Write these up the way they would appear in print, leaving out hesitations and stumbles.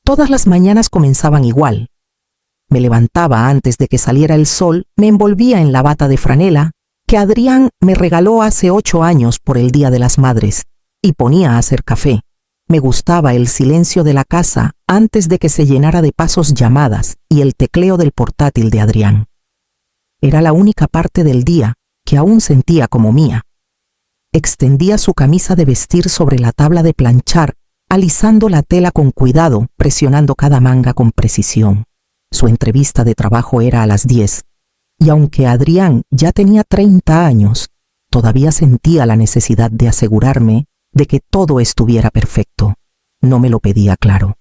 Todas las mañanas comenzaban igual. Me levantaba antes de que saliera el sol, me envolvía en la bata de franela que Adrián me regaló hace 8 años por el Día de las Madres y ponía a hacer café. Me gustaba el silencio de la casa antes de que se llenara de pasos, llamadas y el tecleo del portátil de Adrián. Era la única parte del día que aún sentía como mía. Extendía su camisa de vestir sobre la tabla de planchar, alisando la tela con cuidado, presionando cada manga con precisión. Su entrevista de trabajo era a las 10, y aunque Adrián ya tenía 30 años, todavía sentía la necesidad de asegurarme de que todo estuviera perfecto. No me lo pedía claro.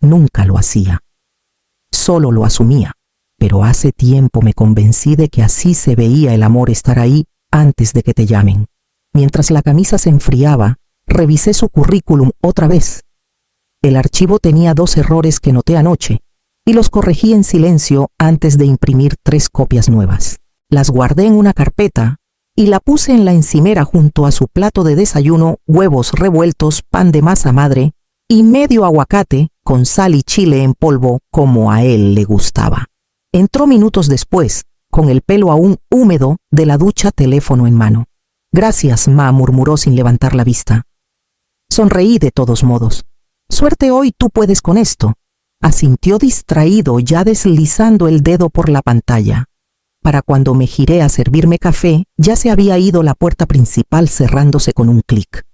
Nunca lo hacía. Solo lo asumía, pero hace tiempo me convencí de que así se veía el amor, estar ahí antes de que te llamen. Mientras la camisa se enfriaba, revisé su currículum otra vez. El archivo tenía 2 errores que noté anoche, y los corregí en silencio antes de imprimir 3 copias nuevas. Las guardé en una carpeta y la puse en la encimera junto a su plato de desayuno: huevos revueltos, pan de masa madre y medio aguacate con sal y chile en polvo, como a él le gustaba. Entró minutos después, con el pelo aún húmedo de la ducha, teléfono en mano. «Gracias, ma», murmuró sin levantar la vista. Sonreí de todos modos. «Suerte hoy, tú puedes con esto», asintió distraído, ya deslizando el dedo por la pantalla. Para cuando me giré a servirme café, ya se había ido la puerta principal, cerrándose con un clic.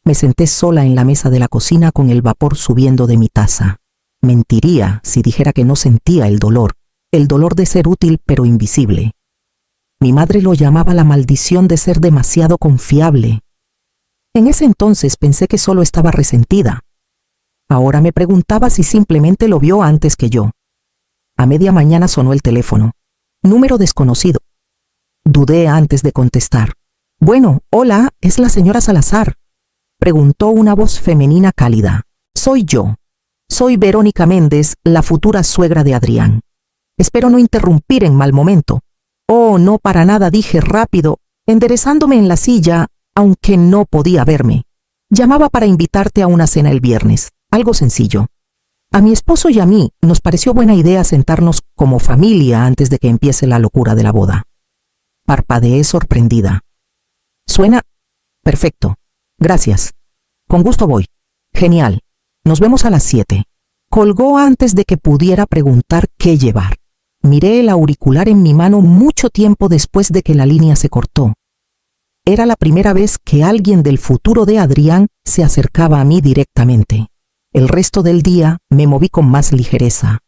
Me senté sola en la mesa de la cocina con el vapor subiendo de mi taza. Mentiría si dijera que no sentía el dolor de ser útil pero invisible. Mi madre lo llamaba la maldición de ser demasiado confiable. En ese entonces pensé que solo estaba resentida. Ahora me preguntaba si simplemente lo vio antes que yo. A media mañana sonó el teléfono. Número desconocido. Dudé antes de contestar. «Bueno, hola, ¿es la señora Salazar?», preguntó una voz femenina cálida. «Soy yo. Soy Verónica Méndez, la futura suegra de Adrián. Espero no interrumpir en mal momento». «Oh, no, para nada», dije rápido, enderezándome en la silla, aunque no podía verme. «Llamaba para invitarte a una cena el viernes. Algo sencillo. A mi esposo y a mí nos pareció buena idea sentarnos como familia antes de que empiece la locura de la boda». Parpadeé sorprendida. «Suena perfecto. Gracias. Con gusto voy. Genial. Nos vemos a las 7. Colgó antes de que pudiera preguntar qué llevar. Miré el auricular en mi mano mucho tiempo después de que la línea se cortó. Era la primera vez que alguien del futuro de Adrián se acercaba a mí directamente. El resto del día me moví con más ligereza.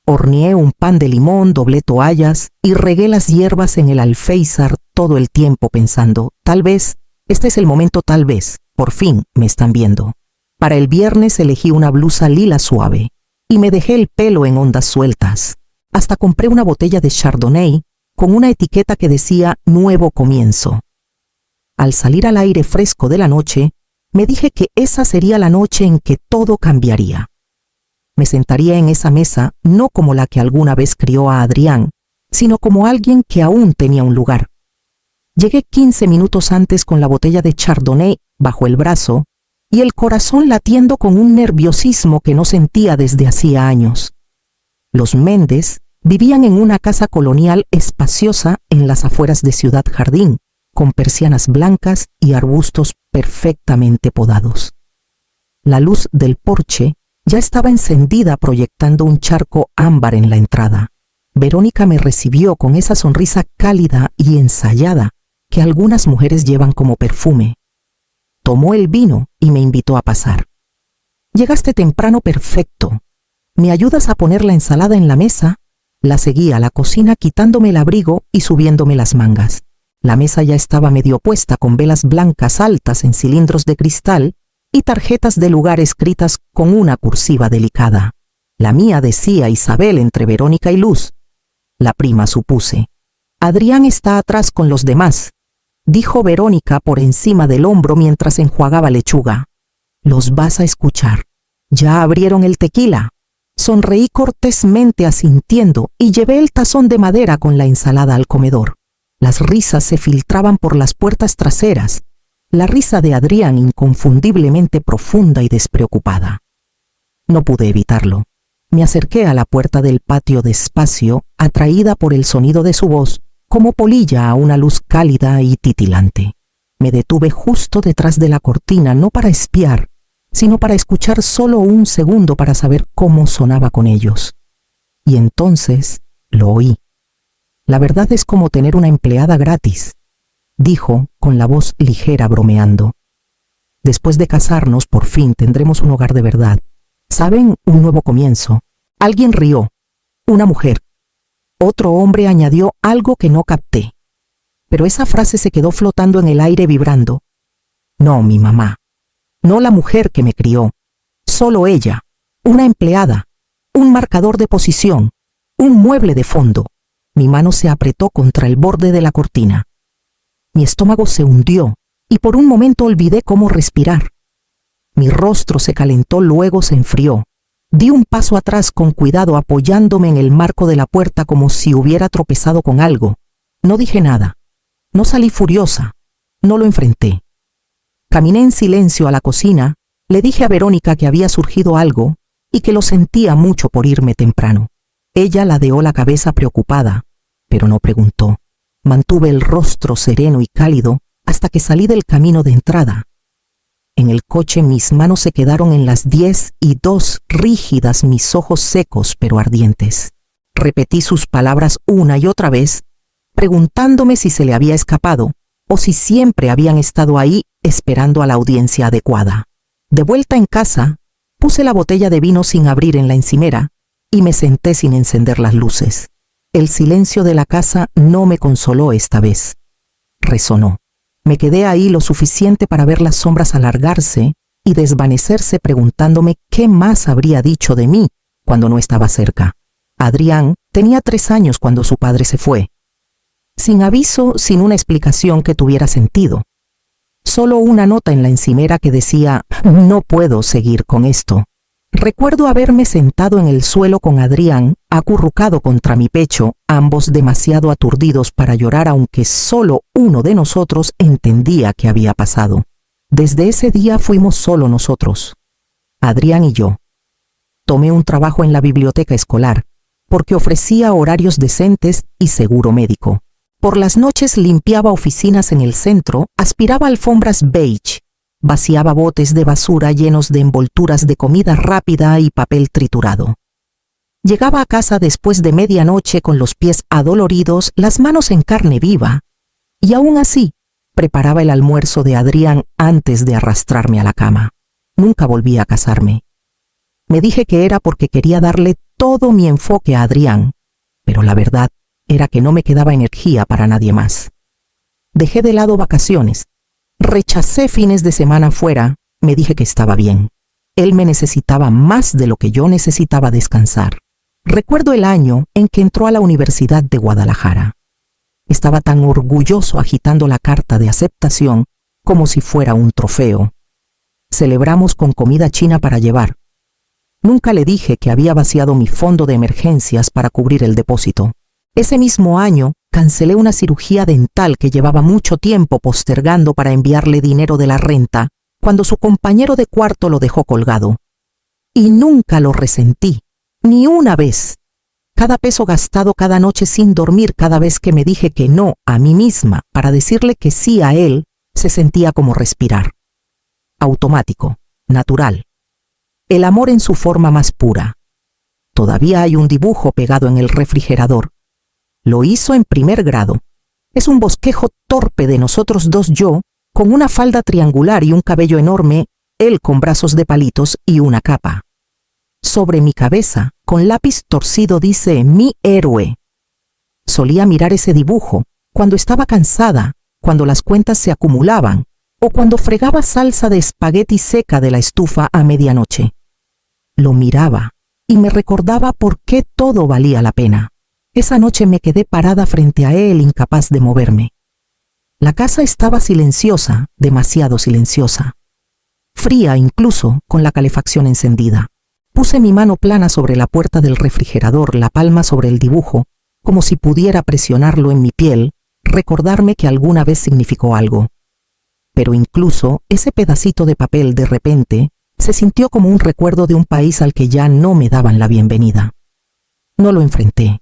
Horneé un pan de limón, doblé toallas y regué las hierbas en el alféizar todo el tiempo pensando: tal vez, este es el momento, tal vez, por fin me están viendo. Para el viernes elegí una blusa lila suave y me dejé el pelo en ondas sueltas. Hasta compré una botella de Chardonnay con una etiqueta que decía «Nuevo comienzo». Al salir al aire fresco de la noche, me dije que esa sería la noche en que todo cambiaría. Me sentaría en esa mesa no como la que alguna vez crió a Adrián, sino como alguien que aún tenía un lugar. Llegué 15 minutos antes con la botella de Chardonnay bajo el brazo y el corazón latiendo con un nerviosismo que no sentía desde hacía años. Los Méndez vivían en una casa colonial espaciosa en las afueras de Ciudad Jardín, con persianas blancas y arbustos perfectamente podados. La luz del porche ya estaba encendida, proyectando un charco ámbar en la entrada. Verónica me recibió con esa sonrisa cálida y ensayada que algunas mujeres llevan como perfume. Tomó el vino y me invitó a pasar. «Llegaste temprano, perfecto. ¿Me ayudas a poner la ensalada en la mesa?». La seguí a la cocina quitándome el abrigo y subiéndome las mangas. La mesa ya estaba medio puesta, con velas blancas altas en cilindros de cristal y tarjetas de lugar escritas con una cursiva delicada. La mía decía Isabel entre Verónica y Luz. La prima, supuse. «Adrián está atrás con los demás», dijo Verónica por encima del hombro mientras enjuagaba lechuga. «Los vas a escuchar. Ya abrieron el tequila». Sonreí cortésmente asintiendo y llevé el tazón de madera con la ensalada al comedor. Las risas se filtraban por las puertas traseras, la risa de Adrián inconfundiblemente profunda y despreocupada. No pude evitarlo. Me acerqué a la puerta del patio despacio, atraída por el sonido de su voz, como polilla a una luz cálida y titilante. Me detuve justo detrás de la cortina, no para espiar, sino para escuchar solo un segundo para saber cómo sonaba con ellos. Y entonces lo oí. La verdad es como tener una empleada gratis, dijo con la voz ligera bromeando. Después de casarnos, por fin tendremos un hogar de verdad. ¿Saben? Un nuevo comienzo. Alguien rió. Una mujer. Otro hombre añadió algo que no capté. Pero esa frase se quedó flotando en el aire vibrando. No, mi mamá. No la mujer que me crió. Solo ella. Una empleada. Un marcador de posición. Un mueble de fondo. Mi mano se apretó contra el borde de la cortina. Mi estómago se hundió y por un momento olvidé cómo respirar. Mi rostro se calentó, luego se enfrió. Di un paso atrás con cuidado, apoyándome en el marco de la puerta como si hubiera tropezado con algo. No dije nada. No salí furiosa. No lo enfrenté. Caminé en silencio a la cocina, le dije a Verónica que había surgido algo y que lo sentía mucho por irme temprano. Ella ladeó la cabeza preocupada, pero no preguntó. Mantuve el rostro sereno y cálido hasta que salí del camino de entrada. En el coche mis manos se quedaron en las 10:02, rígidas, mis ojos secos pero ardientes. Repetí sus palabras una y otra vez, preguntándome si se le había escapado o si siempre habían estado ahí esperando a la audiencia adecuada. De vuelta en casa, puse la botella de vino sin abrir en la encimera y me senté sin encender las luces. El silencio de la casa no me consoló esta vez. Resonó. Me quedé ahí lo suficiente para ver las sombras alargarse y desvanecerse, preguntándome qué más habría dicho de mí cuando no estaba cerca. Adrián tenía 3 años cuando su padre se fue. Sin aviso, sin una explicación que tuviera sentido. Solo una nota en la encimera que decía: no puedo seguir con esto. Recuerdo haberme sentado en el suelo con Adrián, acurrucado contra mi pecho, ambos demasiado aturdidos para llorar, aunque solo uno de nosotros entendía qué había pasado. Desde ese día fuimos solo nosotros, Adrián y yo. Tomé un trabajo en la biblioteca escolar, porque ofrecía horarios decentes y seguro médico. Por las noches limpiaba oficinas en el centro, aspiraba alfombras beige, vaciaba botes de basura llenos de envolturas de comida rápida y papel triturado. Llegaba a casa después de medianoche con los pies adoloridos, las manos en carne viva, y aún así preparaba el almuerzo de Adrián antes de arrastrarme a la cama. Nunca volví a casarme. Me dije que era porque quería darle todo mi enfoque a Adrián, pero la verdad era que no me quedaba energía para nadie más. Dejé de lado vacaciones. Rechacé fines de semana fuera, me dije que estaba bien. Él me necesitaba más de lo que yo necesitaba descansar. Recuerdo el año en que entró a la Universidad de Guadalajara. Estaba tan orgulloso agitando la carta de aceptación como si fuera un trofeo. Celebramos con comida china para llevar. Nunca le dije que había vaciado mi fondo de emergencias para cubrir el depósito. Ese mismo año, cancelé una cirugía dental que llevaba mucho tiempo postergando para enviarle dinero de la renta, cuando su compañero de cuarto lo dejó colgado. Y nunca lo resentí, ni una vez. Cada peso gastado cada noche sin dormir, cada vez que me dije que no a mí misma para decirle que sí a él, se sentía como respirar. Automático, natural. El amor en su forma más pura. Todavía hay un dibujo pegado en el refrigerador. Lo hizo en 1er grado. Es un bosquejo torpe de nosotros dos, yo, con una falda triangular y un cabello enorme, él con brazos de palitos y una capa. Sobre mi cabeza, con lápiz torcido, dice: mi héroe. Solía mirar ese dibujo cuando estaba cansada, cuando las cuentas se acumulaban, o cuando fregaba salsa de espagueti seca de la estufa a medianoche. Lo miraba y me recordaba por qué todo valía la pena. Esa noche me quedé parada frente a él, incapaz de moverme. La casa estaba silenciosa, demasiado silenciosa. Fría incluso, con la calefacción encendida. Puse mi mano plana sobre la puerta del refrigerador, la palma sobre el dibujo, como si pudiera presionarlo en mi piel, recordarme que alguna vez significó algo. Pero incluso ese pedacito de papel de repente se sintió como un recuerdo de un país al que ya no me daban la bienvenida. No lo enfrenté.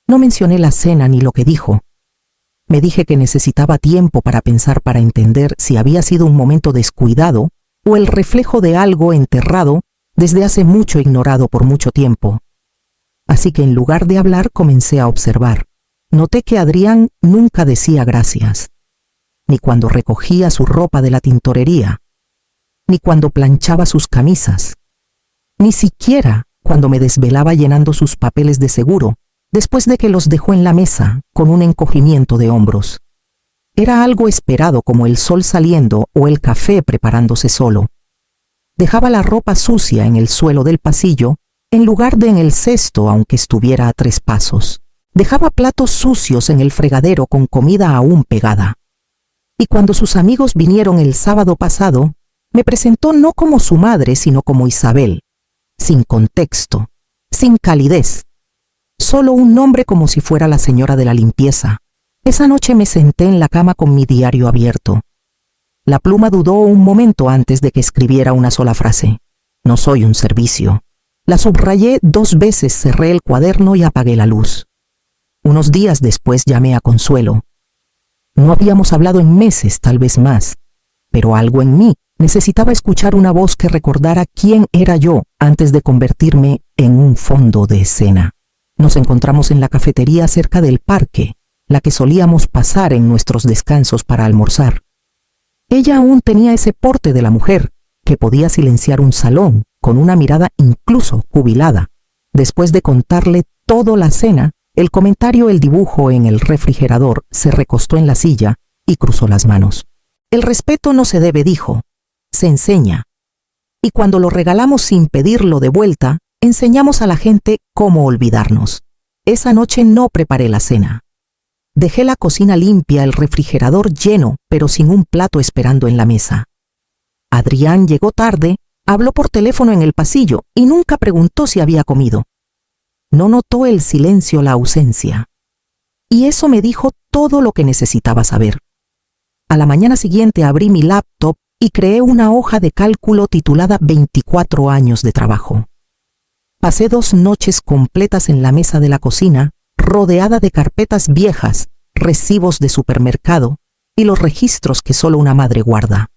No mencioné la cena ni lo que dijo. Me dije que necesitaba tiempo para pensar, para entender si había sido un momento descuidado o el reflejo de algo enterrado desde hace mucho, ignorado por mucho tiempo. Así que en lugar de hablar comencé a observar. Noté que Adrián nunca decía gracias, ni cuando recogía su ropa de la tintorería, ni cuando planchaba sus camisas, ni siquiera cuando me desvelaba llenando sus papeles de seguro, después de que los dejó en la mesa con un encogimiento de hombros. Era algo esperado, como el sol saliendo o el café preparándose solo. Dejaba la ropa sucia en el suelo del pasillo en lugar de en el cesto, aunque estuviera a 3 pasos. Dejaba platos sucios en el fregadero con comida aún pegada. Y cuando sus amigos vinieron el sábado pasado, me presentó no como su madre, sino como Isabel, sin contexto, sin calidez. Solo un nombre, como si fuera la señora de la limpieza. Esa noche me senté en la cama con mi diario abierto. La pluma dudó un momento antes de que escribiera una sola frase. No soy un servicio. La subrayé 2 veces, cerré el cuaderno y apagué la luz. Unos días después llamé a Consuelo. No habíamos hablado en meses, tal vez más, pero algo en mí necesitaba escuchar una voz que recordara quién era yo antes de convertirme en un fondo de escena. Nos encontramos en la cafetería cerca del parque, la que solíamos pasar en nuestros descansos para almorzar. Ella aún tenía ese porte de la mujer, que podía silenciar un salón con una mirada incluso jubilada. Después de contarle toda la cena, el comentario, el dibujo en el refrigerador, se recostó en la silla y cruzó las manos. El respeto no se debe, dijo, se enseña. Y cuando lo regalamos sin pedirlo de vuelta, enseñamos a la gente cómo olvidarnos. Esa noche no preparé la cena. Dejé la cocina limpia, el refrigerador lleno, pero sin un plato esperando en la mesa. Adrián llegó tarde, habló por teléfono en el pasillo y nunca preguntó si había comido. No notó el silencio, la ausencia. Y eso me dijo todo lo que necesitaba saber. A la mañana siguiente abrí mi laptop y creé una hoja de cálculo titulada 24 años de trabajo. Pasé 2 noches completas en la mesa de la cocina, rodeada de carpetas viejas, recibos de supermercado y los registros que solo una madre guarda.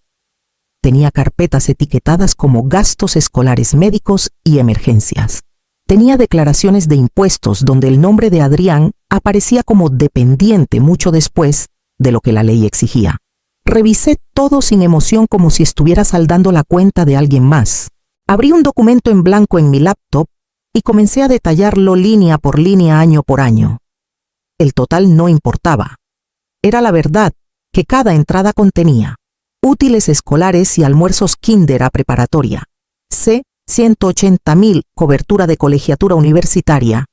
Tenía carpetas etiquetadas como gastos escolares, médicos y emergencias. Tenía declaraciones de impuestos donde el nombre de Adrián aparecía como dependiente mucho después de lo que la ley exigía. Revisé todo sin emoción, como si estuviera saldando la cuenta de alguien más. Abrí un documento en blanco en mi laptop y comencé a detallarlo línea por línea, año por año. El total no importaba. Era la verdad que cada entrada contenía: útiles escolares y almuerzos kinder a preparatoria. C, 180.000, cobertura de colegiatura universitaria.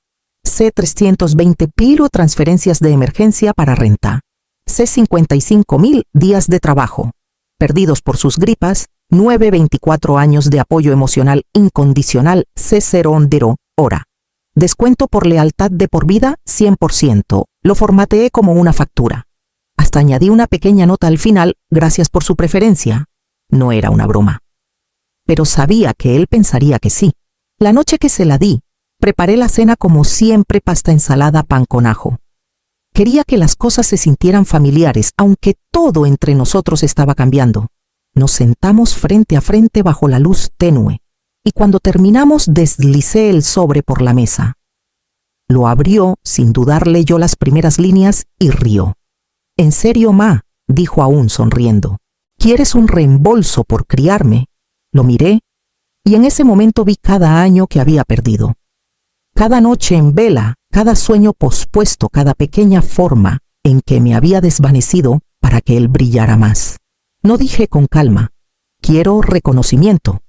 C, 320.000, transferencias de emergencia para renta. C, 55.000, días de trabajo. Perdidos por sus gripas, 924 años de apoyo emocional incondicional, C0 hora. Descuento por lealtad de por vida, 100%. Lo formateé como una factura. Hasta añadí una pequeña nota al final: gracias por su preferencia. No era una broma. Pero sabía que él pensaría que sí. La noche que se la di, preparé la cena como siempre: pasta, ensalada, pan con ajo. Quería que las cosas se sintieran familiares, aunque todo entre nosotros estaba cambiando. Nos sentamos frente a frente bajo la luz tenue, y cuando terminamos deslicé el sobre por la mesa. Lo abrió sin dudar, leyó las primeras líneas y rió. «¿En serio, ma?», dijo aún sonriendo. «¿Quieres un reembolso por criarme?». Lo miré y en ese momento vi cada año que había perdido. Cada noche en vela, cada sueño pospuesto, cada pequeña forma en que me había desvanecido para que él brillara más. No dije con calma: «Quiero reconocimiento».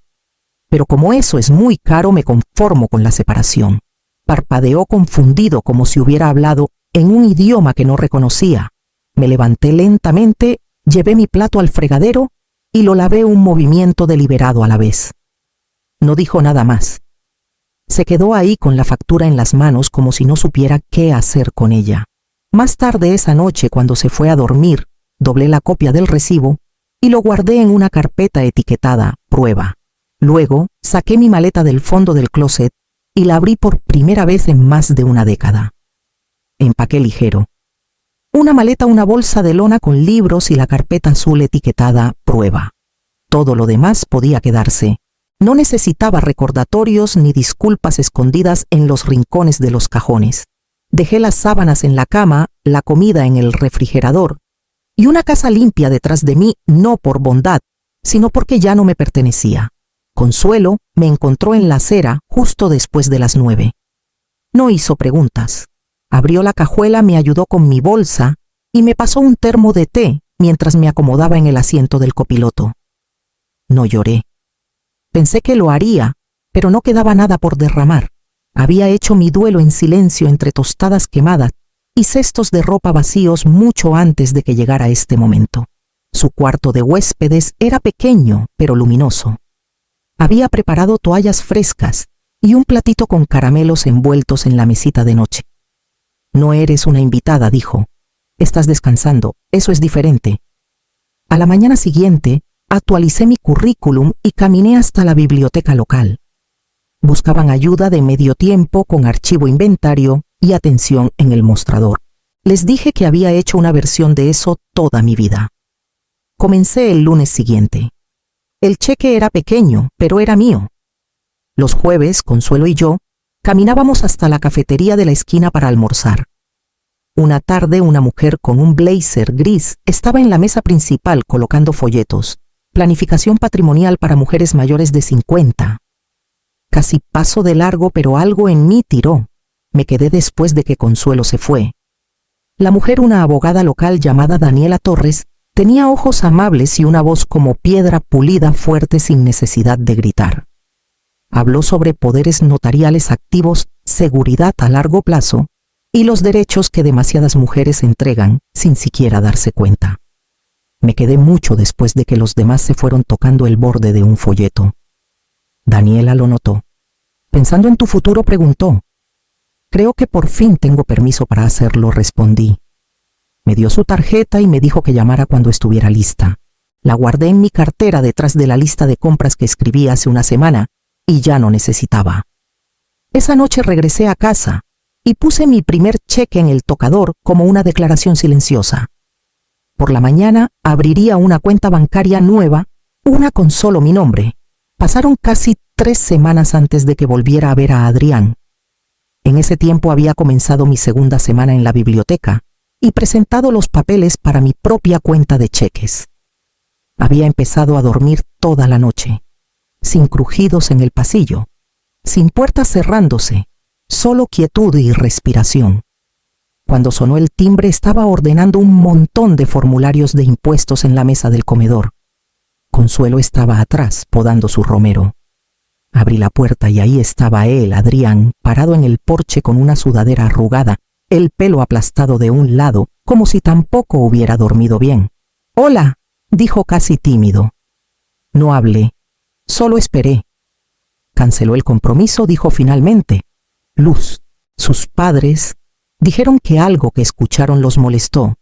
Pero como eso es muy caro, me conformo con la separación. Parpadeó confundido, como si hubiera hablado en un idioma que no reconocía. Me levanté lentamente, llevé mi plato al fregadero y lo lavé, un movimiento deliberado a la vez. No dijo nada más. Se quedó ahí con la factura en las manos, como si no supiera qué hacer con ella. Más tarde esa noche, cuando se fue a dormir, doblé la copia del recibo y lo guardé en una carpeta etiquetada «Prueba». Luego saqué mi maleta del fondo del closet y la abrí por primera vez en más de una década. Empaqué ligero. Una maleta, una bolsa de lona con libros y la carpeta azul etiquetada Prueba. Todo lo demás podía quedarse. No necesitaba recordatorios ni disculpas escondidas en los rincones de los cajones. Dejé las sábanas en la cama, la comida en el refrigerador y una casa limpia detrás de mí, no por bondad, sino porque ya no me pertenecía. Consuelo me encontró en la acera justo después de las 9. No hizo preguntas. Abrió la cajuela, me ayudó con mi bolsa y me pasó un termo de té mientras me acomodaba en el asiento del copiloto. No lloré. Pensé que lo haría, pero no quedaba nada por derramar. Había hecho mi duelo en silencio entre tostadas quemadas y cestos de ropa vacíos mucho antes de que llegara este momento. Su cuarto de huéspedes era pequeño, pero luminoso. Había preparado toallas frescas y un platito con caramelos envueltos en la mesita de noche. No eres una invitada, dijo. Estás descansando, eso es diferente. A la mañana siguiente, actualicé mi currículum y caminé hasta la biblioteca local. Buscaban ayuda de medio tiempo con archivo inventario y atención en el mostrador. Les dije que había hecho una versión de eso toda mi vida. Comencé el lunes siguiente. El cheque era pequeño, pero era mío. Los jueves, Consuelo y yo, caminábamos hasta la cafetería de la esquina para almorzar. Una tarde, una mujer con un blazer gris estaba en la mesa principal colocando folletos. Planificación patrimonial para mujeres mayores de 50. Casi paso de largo, pero algo en mí tiró. Me quedé después de que Consuelo se fue. La mujer, una abogada local llamada Daniela Torres, tenía ojos amables y una voz como piedra pulida, fuerte, sin necesidad de gritar. Habló sobre poderes notariales activos, seguridad a largo plazo y los derechos que demasiadas mujeres entregan sin siquiera darse cuenta. Me quedé mucho después de que los demás se fueron tocando el borde de un folleto. Daniela lo notó. Pensando en tu futuro, preguntó. Creo que por fin tengo permiso para hacerlo, respondí. Me dio su tarjeta y me dijo que llamara cuando estuviera lista. La guardé en mi cartera detrás de la lista de compras que escribí hace una semana y ya no necesitaba. Esa noche regresé a casa y puse mi primer cheque en el tocador como una declaración silenciosa. Por la mañana abriría una cuenta bancaria nueva, una con solo mi nombre. Pasaron casi 3 semanas antes de que volviera a ver a Adrián. En ese tiempo había comenzado mi segunda semana en la biblioteca y presentado los papeles para mi propia cuenta de cheques. Había empezado a dormir toda la noche, sin crujidos en el pasillo, sin puertas cerrándose, solo quietud y respiración. Cuando sonó el timbre estaba ordenando un montón de formularios de impuestos en la mesa del comedor. Consuelo estaba atrás, podando su romero. Abrí la puerta y ahí estaba él, Adrián, parado en el porche con una sudadera arrugada, el pelo aplastado de un lado, como si tampoco hubiera dormido bien. «Hola», dijo casi tímido. No hablé, solo esperé. Canceló el compromiso, dijo finalmente. Luz, sus padres, dijeron que algo que escucharon los molestó.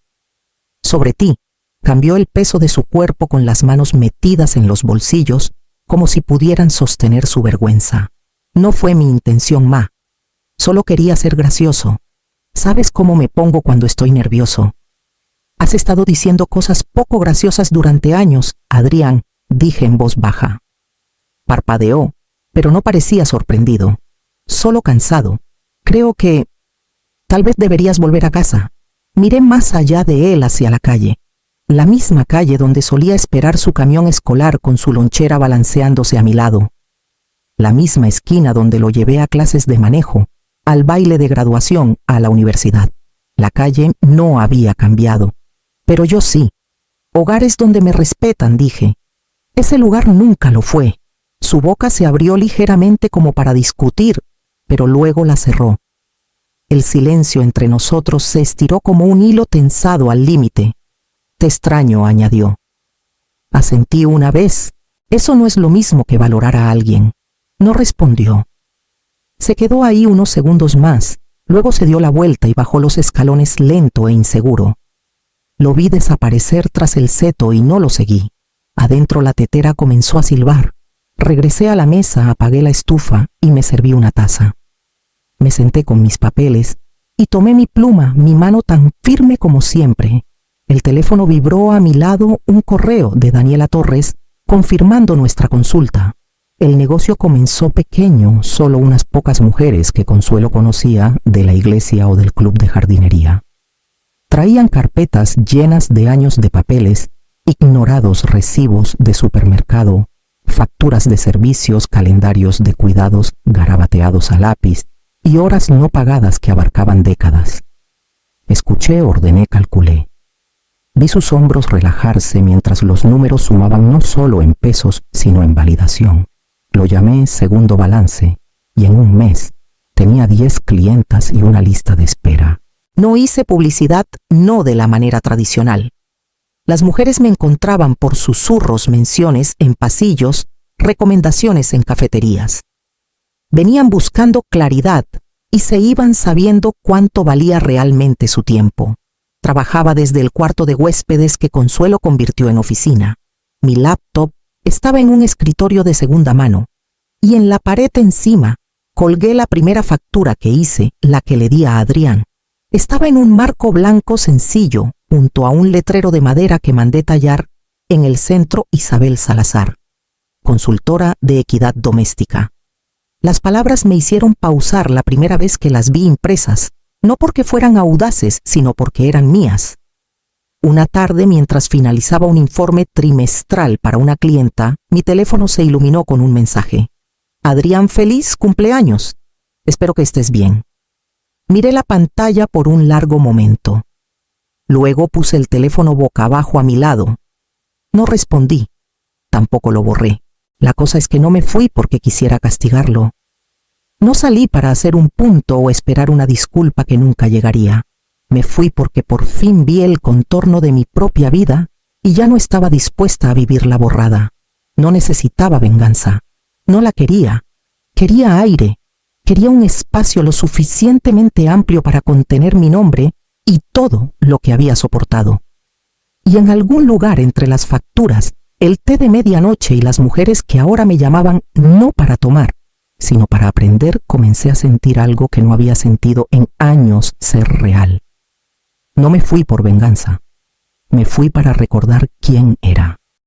Sobre ti, cambió el peso de su cuerpo con las manos metidas en los bolsillos, como si pudieran sostener su vergüenza. No fue mi intención, ma. Solo quería ser gracioso. ¿Sabes cómo me pongo cuando estoy nervioso? Has estado diciendo cosas poco graciosas durante años, Adrián, dije en voz baja. Parpadeó, pero no parecía sorprendido, solo cansado. Creo que tal vez deberías volver a casa. Miré más allá de él hacia la calle, la misma calle donde solía esperar su camión escolar con su lonchera balanceándose a mi lado, la misma esquina donde lo llevé a clases de manejo, al baile de graduación, a la universidad. La calle no había cambiado, pero yo sí. Hogares donde me respetan, dije. Ese lugar nunca lo fue. Su boca se abrió ligeramente como para discutir, pero luego la cerró. El silencio entre nosotros se estiró como un hilo tensado al límite. Te extraño, añadió. Asentí una vez. Eso no es lo mismo que valorar a alguien. No respondió. Se quedó ahí unos segundos más, luego se dio la vuelta y bajó los escalones lento e inseguro. Lo vi desaparecer tras el seto y no lo seguí. Adentro la tetera comenzó a silbar. Regresé a la mesa, apagué la estufa y me serví una taza. Me senté con mis papeles y tomé mi pluma, mi mano tan firme como siempre. El teléfono vibró a mi lado, un correo de Daniela Torres confirmando nuestra consulta. El negocio comenzó pequeño, solo unas pocas mujeres que Consuelo conocía de la iglesia o del club de jardinería. Traían carpetas llenas de años de papeles, ignorados recibos de supermercado, facturas de servicios, calendarios de cuidados garabateados a lápiz y horas no pagadas que abarcaban décadas. Escuché, ordené, calculé. Vi sus hombros relajarse mientras los números sumaban no solo en pesos, sino en validación. Lo llamé segundo balance y en un mes tenía 10 clientas y una lista de espera. No hice publicidad, no de la manera tradicional. Las mujeres me encontraban por susurros, menciones en pasillos, recomendaciones en cafeterías. Venían buscando claridad y se iban sabiendo cuánto valía realmente su tiempo. Trabajaba desde el cuarto de huéspedes que Consuelo convirtió en oficina. Mi laptop estaba en un escritorio de segunda mano y en la pared encima colgué la primera factura que hice, la que le di a Adrián. Estaba en un marco blanco sencillo junto a un letrero de madera que mandé tallar en el centro Isabel Salazar, consultora de equidad doméstica. Las palabras me hicieron pausar la primera vez que las vi impresas, no porque fueran audaces, sino porque eran mías. Una tarde, mientras finalizaba un informe trimestral para una clienta, mi teléfono se iluminó con un mensaje. Adrián, feliz cumpleaños. Espero que estés bien. Miré la pantalla por un largo momento. Luego puse el teléfono boca abajo a mi lado. No respondí. Tampoco lo borré. La cosa es que no me fui porque quisiera castigarlo. No salí para hacer un punto o esperar una disculpa que nunca llegaría. Me fui porque por fin vi el contorno de mi propia vida y ya no estaba dispuesta a vivirla borrada. No necesitaba venganza. No la quería. Quería aire. Quería un espacio lo suficientemente amplio para contener mi nombre y todo lo que había soportado. Y en algún lugar entre las facturas, el té de medianoche y las mujeres que ahora me llamaban no para tomar, sino para aprender, comencé a sentir algo que no había sentido en años ser real. No me fui por venganza. Me fui para recordar quién era.